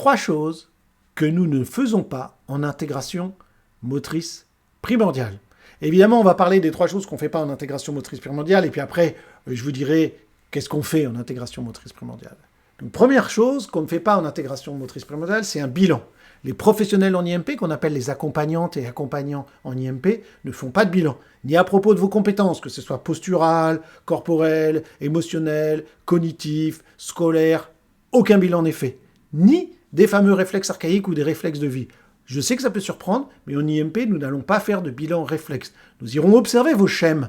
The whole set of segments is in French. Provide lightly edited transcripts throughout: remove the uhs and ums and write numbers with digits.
3 choses que nous ne faisons pas en intégration motrice primordiale. Évidemment, on va parler des 3 choses qu'on ne fait pas en intégration motrice primordiale, et puis après, je vous dirai qu'est-ce qu'on fait en intégration motrice primordiale. Donc, première chose qu'on ne fait pas en intégration motrice primordiale, c'est un bilan. Les professionnels en IMP, qu'on appelle les accompagnantes et accompagnants en IMP, ne font pas de bilan, ni à propos de vos compétences, que ce soit posturales, corporelles, émotionnelles, cognitives, scolaires, aucun bilan n'est fait, ni des fameux réflexes archaïques ou des réflexes de vie. Je sais que ça peut surprendre, mais en IMP, nous n'allons pas faire de bilan réflexe. Nous irons observer vos schèmes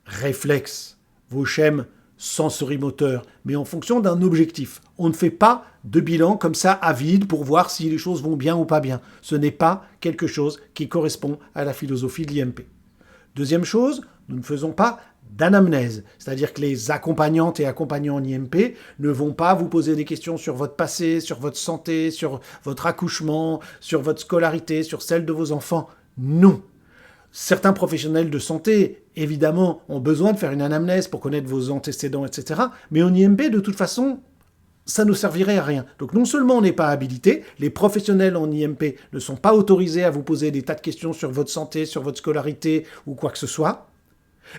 réflexes, vos schèmes sensorimoteurs, mais en fonction d'un objectif. On ne fait pas de bilan comme ça à vide pour voir si les choses vont bien ou pas bien. Ce n'est pas quelque chose qui correspond à la philosophie de l'IMP. Deuxième chose, nous ne faisons pas d'anamnèse, c'est-à-dire que les accompagnantes et accompagnants en IMP ne vont pas vous poser des questions sur votre passé, sur votre santé, sur votre accouchement, sur votre scolarité, sur celle de vos enfants. Non. Certains professionnels de santé, évidemment, ont besoin de faire une anamnèse pour connaître vos antécédents, etc. Mais en IMP, de toute façon, ça ne servirait à rien. Donc non seulement on n'est pas habilité, les professionnels en IMP ne sont pas autorisés à vous poser des tas de questions sur votre santé, sur votre scolarité ou quoi que ce soit.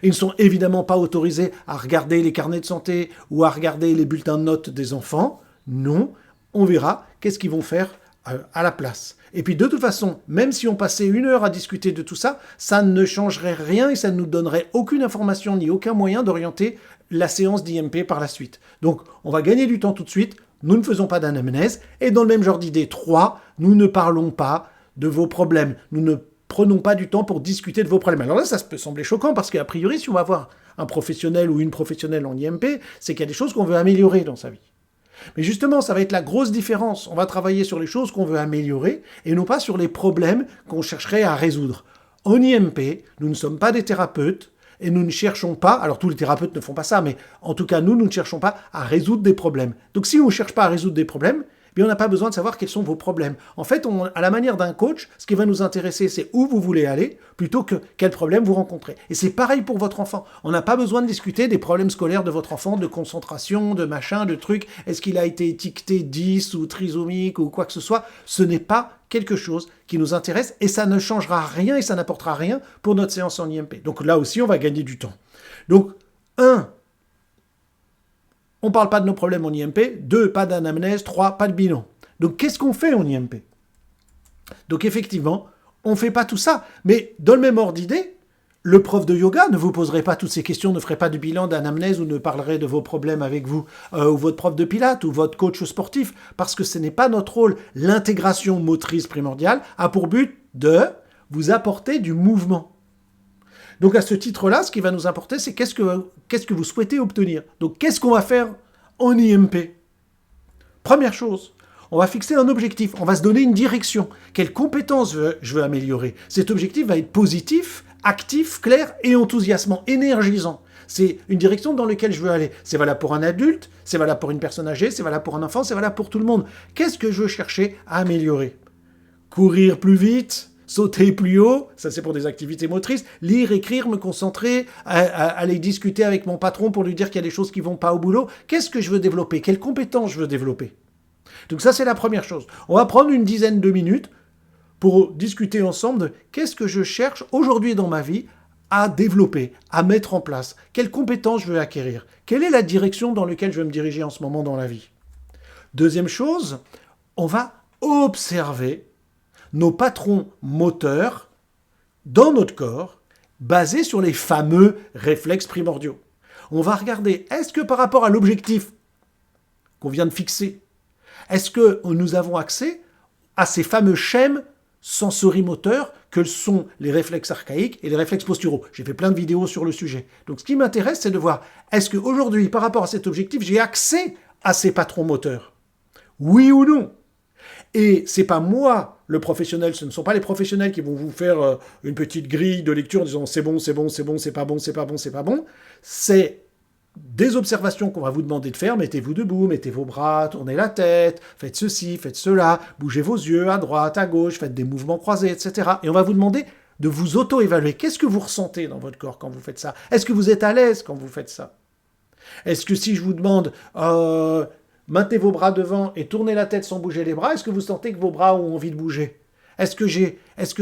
Ils ne sont évidemment pas autorisés à regarder les carnets de santé ou à regarder les bulletins de notes des enfants. Non, on verra qu'est-ce qu'ils vont faire à la place. Et puis de toute façon, même si on passait 1 heure à discuter de tout ça, ça ne changerait rien et ça ne nous donnerait aucune information ni aucun moyen d'orienter la séance d'IMP par la suite. Donc on va gagner du temps tout de suite, nous ne faisons pas d'anamnèse, et dans le même genre d'idée 3, nous ne parlons pas de vos problèmes, nous ne prenons pas du temps pour discuter de vos problèmes. Alors là, ça peut sembler choquant, parce qu'a priori, si on va voir un professionnel ou une professionnelle en IMP, c'est qu'il y a des choses qu'on veut améliorer dans sa vie. Mais justement, ça va être la grosse différence. On va travailler sur les choses qu'on veut améliorer, et non pas sur les problèmes qu'on chercherait à résoudre. En IMP, nous ne sommes pas des thérapeutes, et nous ne cherchons pas, alors tous les thérapeutes ne font pas ça, mais en tout cas, nous ne cherchons pas à résoudre des problèmes. Donc si on ne cherche pas à résoudre des problèmes, on n'a pas besoin de savoir quels sont vos problèmes. En fait, à la manière d'un coach, ce qui va nous intéresser, c'est où vous voulez aller, plutôt que quels problèmes vous rencontrez. Et c'est pareil pour votre enfant. On n'a pas besoin de discuter des problèmes scolaires de votre enfant, de concentration, de machin, de trucs. Est-ce qu'il a été étiqueté 10 ou trisomique ou quoi que ce soit? Ce n'est pas quelque chose qui nous intéresse et ça ne changera rien et ça n'apportera rien pour notre séance en IMP. Donc là aussi, on va gagner du temps. Donc, 1, on ne parle pas de nos problèmes en IMP. 2, pas d'anamnèse. 3, pas de bilan. Donc, qu'est-ce qu'on fait en IMP? Donc, effectivement, on ne fait pas tout ça. Mais dans le même ordre d'idée, le prof de yoga ne vous poserait pas toutes ces questions, ne ferait pas de bilan d'anamnèse ou ne parlerait de vos problèmes avec vous, ou votre prof de pilates, ou votre coach sportif, parce que ce n'est pas notre rôle. L'intégration motrice primordiale a pour but de vous apporter du mouvement. Donc à ce titre-là, ce qui va nous importer, c'est qu'est-ce que vous souhaitez obtenir. Donc qu'est-ce qu'on va faire en IMP? Première chose, on va fixer un objectif, on va se donner une direction. Quelles compétences je veux améliorer? Cet objectif va être positif, actif, clair et enthousiasmant, énergisant. C'est une direction dans laquelle je veux aller. C'est valable pour un adulte, c'est valable pour une personne âgée, c'est valable pour un enfant, c'est valable pour tout le monde. Qu'est-ce que je veux chercher à améliorer? Courir plus vite? Sauter plus haut, ça c'est pour des activités motrices, lire, écrire, me concentrer, aller discuter avec mon patron pour lui dire qu'il y a des choses qui vont pas au boulot. Qu'est-ce que je veux développer? Quelles compétences je veux développer? Donc ça c'est la première chose. On va prendre une dizaine de minutes pour discuter ensemble de qu'est-ce que je cherche aujourd'hui dans ma vie à développer, à mettre en place. Quelles compétences je veux acquérir? Quelle est la direction dans laquelle je veux me diriger en ce moment dans la vie? Deuxième chose, on va observer nos patrons moteurs dans notre corps, basés sur les fameux réflexes primordiaux. On va regarder, est-ce que par rapport à l'objectif qu'on vient de fixer, est-ce que nous avons accès à ces fameux schèmes sensorimoteurs que sont les réflexes archaïques et les réflexes posturaux? J'ai fait plein de vidéos sur le sujet. Donc ce qui m'intéresse, c'est de voir, est-ce qu'aujourd'hui, par rapport à cet objectif, j'ai accès à ces patrons moteurs? Oui ou non? Et c'est pas moi, le professionnel, ce ne sont pas les professionnels qui vont vous faire une petite grille de lecture en disant c'est bon, c'est bon, c'est bon, c'est pas bon, c'est pas bon, c'est pas bon. C'est des observations qu'on va vous demander de faire. Mettez-vous debout, mettez vos bras, tournez la tête, faites ceci, faites cela, bougez vos yeux à droite, à gauche, faites des mouvements croisés, etc. Et on va vous demander de vous auto-évaluer. Qu'est-ce que vous ressentez dans votre corps quand vous faites ça? Est-ce que vous êtes à l'aise quand vous faites ça? Est-ce que si je vous demande maintenez vos bras devant et tournez la tête sans bouger les bras, est-ce que vous sentez que vos bras ont envie de bouger? Est-ce que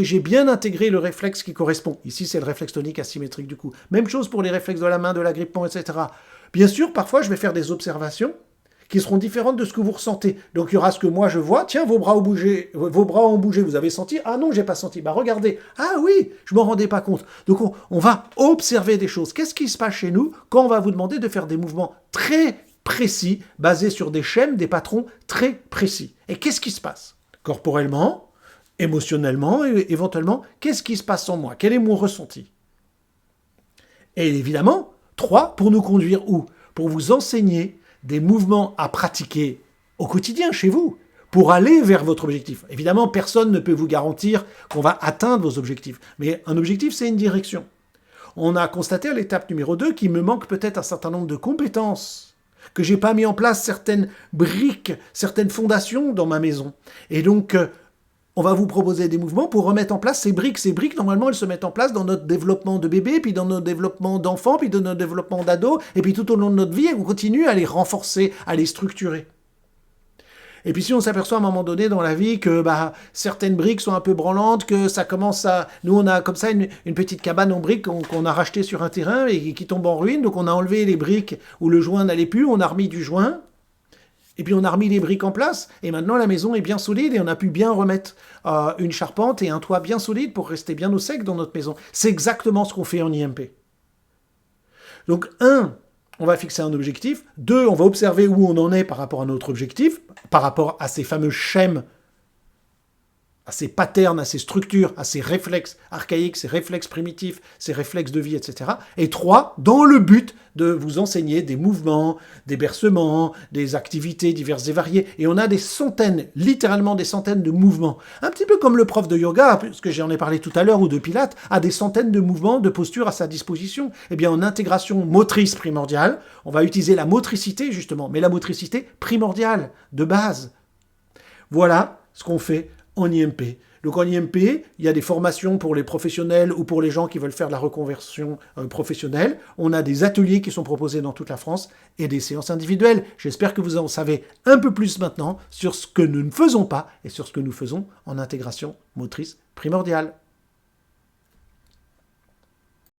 j'ai bien intégré le réflexe qui correspond? Ici, c'est le réflexe tonique asymétrique du cou. Même chose pour les réflexes de la main, de l'agrippement, etc. Bien sûr, parfois, je vais faire des observations qui seront différentes de ce que vous ressentez. Donc, il y aura ce que moi, je vois. Tiens, vos bras ont bougé, vous avez senti? Ah non, j'ai pas senti. Bah, regardez. Ah oui, je m'en rendais pas compte. Donc, on va observer des choses. Qu'est-ce qui se passe chez nous quand on va vous demander de faire des mouvements très précis, basés sur des schèmes, des patrons très précis? Et qu'est-ce qui se passe? Corporellement, émotionnellement, et éventuellement, qu'est-ce qui se passe en moi? Quel est mon ressenti? Et évidemment, 3, pour nous conduire où? Pour vous enseigner des mouvements à pratiquer au quotidien, chez vous, pour aller vers votre objectif. Évidemment, personne ne peut vous garantir qu'on va atteindre vos objectifs. Mais un objectif, c'est une direction. On a constaté à l'étape numéro 2 qu'il me manque peut-être un certain nombre de compétences, que j'ai pas mis en place certaines briques, certaines fondations dans ma maison. Et donc, on va vous proposer des mouvements pour remettre en place ces briques. Ces briques, normalement, elles se mettent en place dans notre développement de bébé, puis dans notre développement d'enfant, puis dans notre développement d'ado, et puis tout au long de notre vie, on continue à les renforcer, à les structurer. Et puis si on s'aperçoit à un moment donné dans la vie que certaines briques sont un peu branlantes, que ça commence à... Nous, on a comme ça une petite cabane en briques qu'on a rachetée sur un terrain et qui tombe en ruine, donc on a enlevé les briques où le joint n'allait plus, on a remis du joint, et puis on a remis les briques en place, et maintenant la maison est bien solide et on a pu bien remettre une charpente et un toit bien solide pour rester bien au sec dans notre maison. C'est exactement ce qu'on fait en IMP. Donc 1, on va fixer un objectif. 2, on va observer où on en est par rapport à notre objectif, par rapport à ces fameux schèmes, à ces patterns, à ces structures, à ces réflexes archaïques, ces réflexes primitifs, ces réflexes de vie, etc. Et 3, dans le but de vous enseigner des mouvements, des bercements, des activités diverses et variées. Et on a des centaines, littéralement des centaines de mouvements. Un petit peu comme le prof de yoga, puisque j'en ai parlé tout à l'heure, ou de pilates, a des centaines de mouvements, de postures à sa disposition. Eh bien, en intégration motrice primordiale, on va utiliser la motricité, justement, mais la motricité primordiale, de base. Voilà ce qu'on fait en IMP. Donc en IMP, il y a des formations pour les professionnels ou pour les gens qui veulent faire de la reconversion professionnelle. On a des ateliers qui sont proposés dans toute la France et des séances individuelles. J'espère que vous en savez un peu plus maintenant sur ce que nous ne faisons pas et sur ce que nous faisons en intégration motrice primordiale.